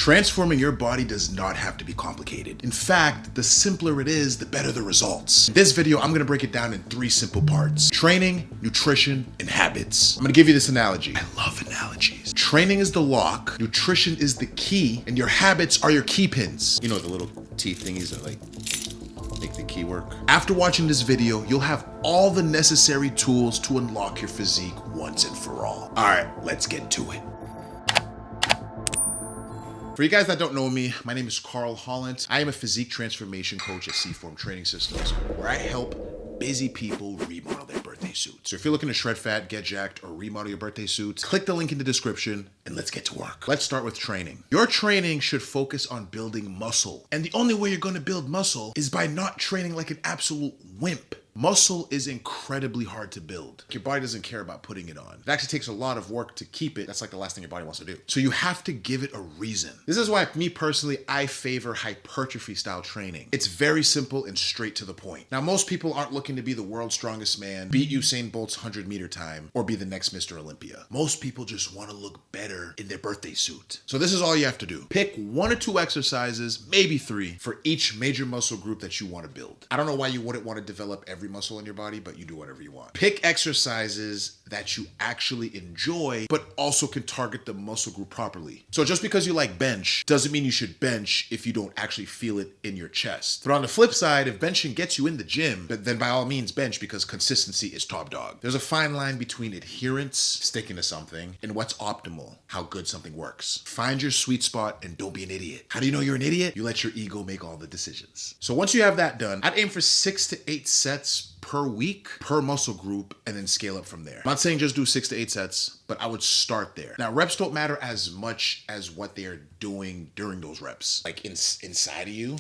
Transforming your body does not have to be complicated. In fact, the simpler it is, the better the results. In this video, I'm gonna break it down in 3 simple parts: training, nutrition, and habits. I'm gonna give you this analogy. I love analogies. Training is the lock, nutrition is the key, and your habits are your key pins. You know, the little teeth thingies that like make the key work. After watching this video, you'll have all the necessary tools to unlock your physique once and for all. All right, let's get to it. For you guys that don't know me, my name is Carl Holland. I am a physique transformation coach at C-Form Training Systems, where I help busy people remodel their birthday suits. So if you're looking to shred fat, get jacked, or remodel your birthday suits, click the link in the description and let's get to work. Let's start with training. Your training should focus on building muscle. And the only way you're gonna build muscle is by not training like an absolute wimp. Muscle is incredibly hard to build. Your body doesn't care about putting it on. It actually takes a lot of work to keep it. That's like the last thing your body wants to do. So you have to give it a reason. This is why, me personally, I favor hypertrophy style training. It's very simple and straight to the point. Now, most people aren't looking to be the world's strongest man, beat Usain Bolt's 100-meter time, or be the next Mr. Olympia. Most people just want to look better in their birthday suit. So this is all you have to do. Pick 1 or 2 exercises, maybe 3, for each major muscle group that you want to build. I don't know why you wouldn't want to develop every muscle in your body, but you do whatever you want. Pick exercises that you actually enjoy, but also can target the muscle group properly. So just because you like bench doesn't mean you should bench if you don't actually feel it in your chest. But on the flip side, if benching gets you in the gym, then by all means bench, because consistency is top dog. There's a fine line between adherence, sticking to something, and what's optimal, how good something works. Find your sweet spot and don't be an idiot. How do you know you're an idiot? You let your ego make all the decisions. So once you have that done, I'd aim for 6 to 8 sets per week, per muscle group, and then scale up from there. I'm not saying just do 6 to 8 sets, but I would start there. Now, reps don't matter as much as what they are doing during those reps, like inside of you.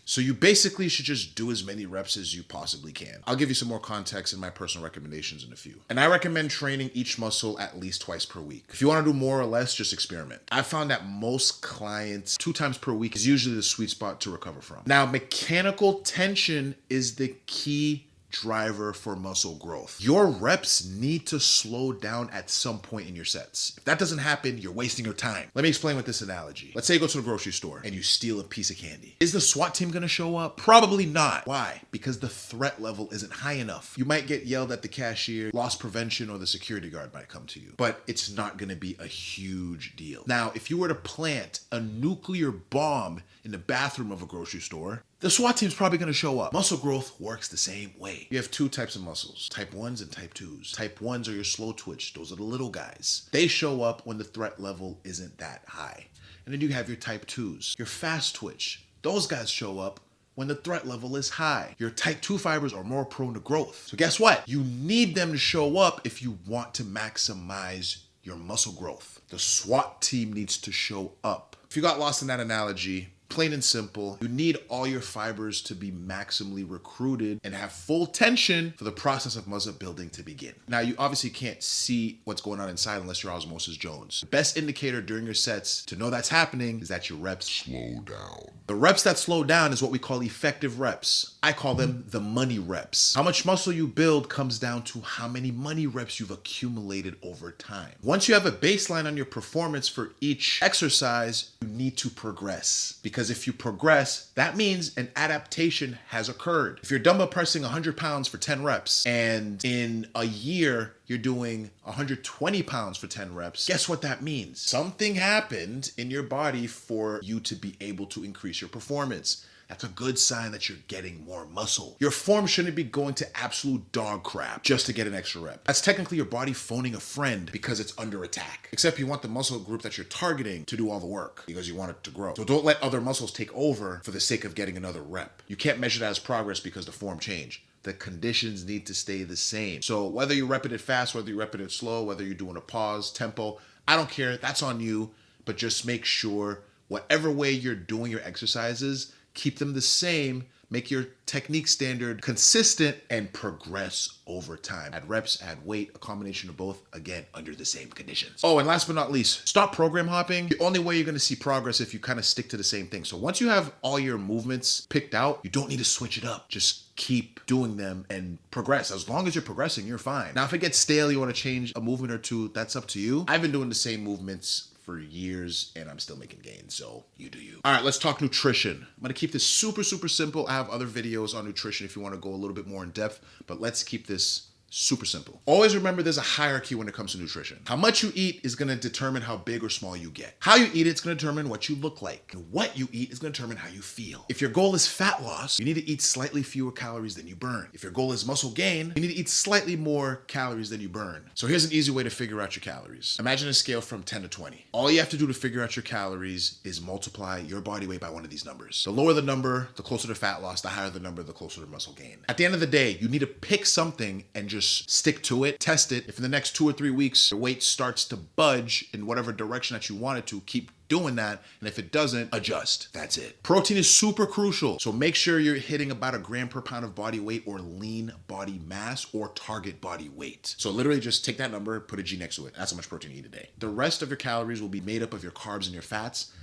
So you basically should just do as many reps as you possibly can. I'll give you some more context in my personal recommendations in a few. And I recommend training each muscle at least twice per week. If you want to do more or less, just experiment. I found that most clients, 2 times per week is usually the sweet spot to recover from. Now, mechanical tension is the key driver for muscle growth. Your reps need to slow down at some point in your sets. If that doesn't happen, you're wasting your time. Let me explain with this analogy. Let's say you go to the grocery store and you steal a piece of candy. Is the SWAT team gonna show up? Probably not. Why? Because the threat level isn't high enough. You might get yelled at the cashier, loss prevention, or the security guard might come to you, but it's not gonna be a huge deal. Now, if you were to plant a nuclear bomb in the bathroom of a grocery store, the SWAT team's probably gonna show up. Muscle growth works the same way. You have 2 types of muscles, type 1s and type 2s. Type 1s are your slow twitch. Those are the little guys. They show up when the threat level isn't that high. And then you have your type 2s, your fast twitch. Those guys show up when the threat level is high. Your type 2 fibers are more prone to growth. So guess what? You need them to show up if you want to maximize your muscle growth. The SWAT team needs to show up. If you got lost in that analogy, plain and simple, you need all your fibers to be maximally recruited and have full tension for the process of muscle building to begin. Now, you obviously can't see what's going on inside unless you're Osmosis Jones. The best indicator during your sets to know that's happening is that your reps slow down. The reps that slow down is what we call effective reps. I call them the money reps. How much muscle you build comes down to how many money reps you've accumulated over time. Once you have a baseline on your performance for each exercise, you need to progress. Because if you progress, that means an adaptation has occurred. If you're dumbbell pressing 100 pounds for 10 reps, and in a year, you're doing 120 pounds for 10 reps, guess what that means? Something happened in your body for you to be able to increase your performance. That's a good sign that you're getting more muscle. Your form shouldn't be going to absolute dog crap just to get an extra rep. That's technically your body phoning a friend because it's under attack. Except you want the muscle group that you're targeting to do all the work because you want it to grow. So don't let other muscles take over for the sake of getting another rep. You can't measure that as progress because the form changed. The conditions need to stay the same. So whether you rep it fast, whether you rep it slow, whether you're doing a pause, tempo, I don't care. That's on you. But just make sure whatever way you're doing your exercises, keep them the same, make your technique standard consistent, and progress over time. Add reps, add weight, a combination of both, again, under the same conditions. Oh, and last but not least, stop program hopping. The only way you're gonna see progress if you kind of stick to the same thing. So once you have all your movements picked out, you don't need to switch it up. Just keep doing them and progress. As long as you're progressing, you're fine. Now, if it gets stale, you wanna change a movement or two, that's up to you. I've been doing the same movements for years and I'm still making gains. So you do you. All right, let's talk nutrition. I'm gonna keep this super, super simple. I have other videos on nutrition if you wanna go a little bit more in depth, but let's keep this super simple. Always remember there's a hierarchy when it comes to nutrition. How much you eat is gonna determine how big or small you get. How you eat it's gonna determine what you look like. And what you eat is gonna determine how you feel. If your goal is fat loss, you need to eat slightly fewer calories than you burn. If your goal is muscle gain, you need to eat slightly more calories than you burn. So here's an easy way to figure out your calories. Imagine a scale from 10 to 20. All you have to do to figure out your calories is multiply your body weight by one of these numbers. The lower the number, the closer to fat loss, the higher the number, the closer to muscle gain. At the end of the day, you need to pick something and just stick to it, test it. If in the next 2 or 3 weeks, your weight starts to budge in whatever direction that you want it to, keep doing that. And if it doesn't, adjust. That's it. Protein is super crucial. So make sure you're hitting about 1 gram per pound of body weight or lean body mass or target body weight. So literally just take that number, put a G next to it. That's how much protein you eat a day. The rest of your calories will be made up of your carbs and your fats.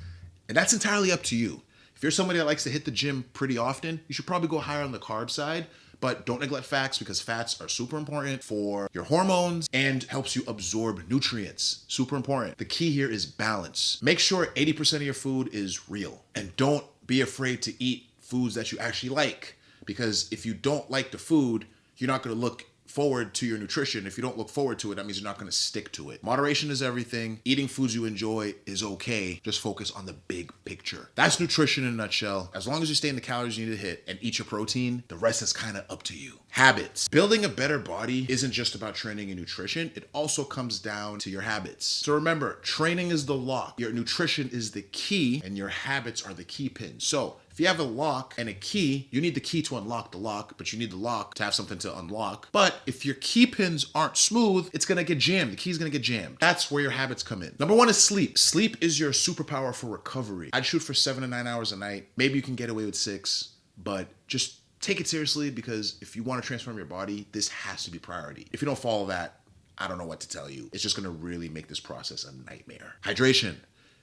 And that's entirely up to you. If you're somebody that likes to hit the gym pretty often, you should probably go higher on the carb side. But don't neglect fats because fats are super important for your hormones and helps you absorb nutrients. Super important. The key here is balance. Make sure 80% of your food is real. And don't be afraid to eat foods that you actually like. Because if you don't like the food, you're not going to look forward to your nutrition. If you don't look forward to it, that means you're not going to stick to it. Moderation is everything. Eating foods you enjoy is okay. Just focus on the big picture. That's nutrition in a nutshell. As long as you stay in the calories you need to hit and eat your protein, the rest is kind of up to you. Habits. Building a better body isn't just about training and nutrition. It also comes down to your habits. So remember, training is the lock. Your nutrition is the key and your habits are the key pins. So if you have a lock and a key, you need the key to unlock the lock, but you need the lock to have something to unlock. But if your key pins aren't smooth, it's gonna get jammed. The key's gonna get jammed. That's where your habits come in. Number 1 is sleep. Sleep is your superpower for recovery. I'd shoot for 7 to 9 hours a night. Maybe you can get away with 6, but just take it seriously because if you want to transform your body, this has to be priority. If you don't follow that, I don't know what to tell you. It's just gonna really make this process a nightmare. Hydration.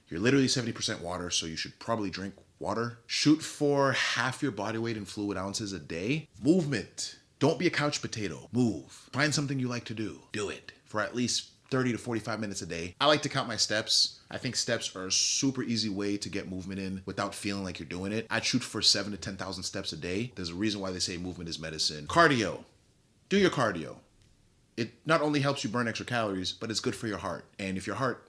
You're literally 70% water, so you should probably drink water. Shoot for half your body weight in fluid ounces a day. Movement. Don't be a couch potato. Move. Find something you like to do. Do it for at least 30 to 45 minutes a day. I like to count my steps. I think steps are a super easy way to get movement in without feeling like you're doing it. I'd shoot for 7,000 to 10,000 steps a day. There's a reason why they say movement is medicine. Cardio. Do your cardio. It not only helps you burn extra calories, but it's good for your heart. And if your heart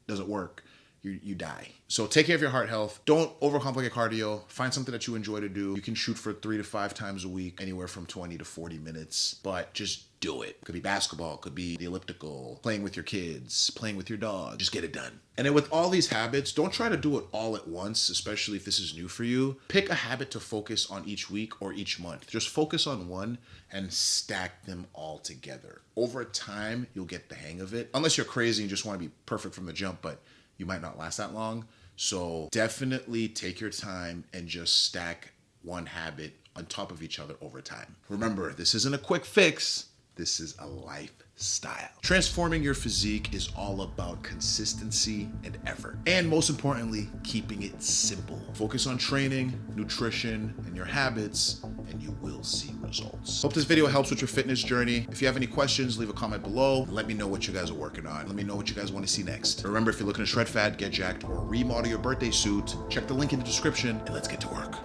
doesn't work, you die. So take care of your heart health. Don't overcomplicate cardio. Find something that you enjoy to do. You can shoot for 3 to 5 times a week, anywhere from 20 to 40 minutes, but just do it. Could be basketball, could be the elliptical, playing with your kids, playing with your dog. Just get it done. And then with all these habits, don't try to do it all at once, especially if this is new for you. Pick a habit to focus on each week or each month. Just focus on one and stack them all together. Over time, you'll get the hang of it. Unless you're crazy and just want to be perfect from the jump, but you might not last that long. So definitely take your time and just stack one habit on top of each other over time. Remember, this isn't a quick fix. This is a lifestyle. Transforming your physique is all about consistency and effort. And most importantly, keeping it simple. Focus on training, nutrition, and your habits, and you will see results. Hope this video helps with your fitness journey. If you have any questions, leave a comment below. Let me know what you guys are working on. Let me know what you guys want to see next. Remember, if you're looking to shred fat, get jacked, or remodel your birthday suit, check the link in the description, and let's get to work.